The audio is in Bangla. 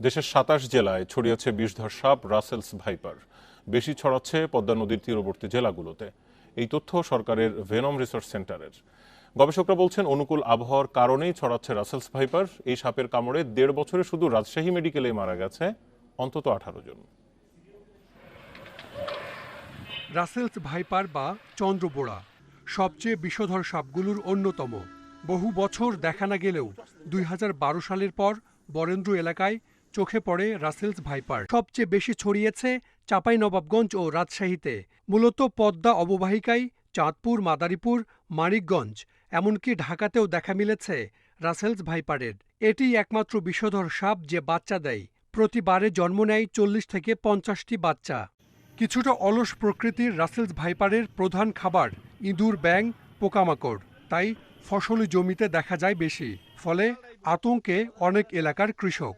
দেশের ২৭ জেলায় ছড়িয়েছে বিষধর সাপ রাসেলস ভাইপার। বেশি ছড়াচ্ছে পদ্মা নদীর তীরবর্তী জেলাগুলোতে। এই তথ্য সরকারের ভেনম রিসার্চ সেন্টারের। গবেষকরা বলছেন অনুকূল আবহাওয়ার কারণেই ছড়াচ্ছে রাসেলস ভাইপার। এই সাপের কামড়ে ১.৫ বছরে শুধু রাজশাহী মেডিকেলে মারা গেছে অন্তত ১৮ জন। রাসেলস ভাইপার বা চন্দ্রবোড়া সবচেয়ে বিষধর সাপগুলোর অন্যতম। বহু বছর দেখা না গেলেও ২০১২ সালের পর বরেন্দ্র এলাকায় চোখে পড়ে রাসেলস ভাইপার। সবচেয়ে বেশি ছড়িয়েছে চাঁপাইনবাবগঞ্জ ও রাজশাহীতে। মূলত পদ্মা অববাহিকায় চাঁদপুর, মাদারীপুর, মানিকগঞ্জ এমনকি ঢাকাতেও দেখা মিলেছে রাসেলস ভাইপারের। এটি একমাত্র বিষধর সাপ যে বাচ্চা দেয়। প্রতিবারে জন্ম নেয় ৪০ থেকে ৫০টি বাচ্চা। কিছুটা অলস প্রকৃতির রাসেলস ভাইপারের প্রধান খাবার ইঁদুর, ব্যাঙ, পোকামাকড়। তাই ফসলি জমিতে দেখা যায় বেশি। ফলে আতঙ্কে অনেক এলাকার কৃষক।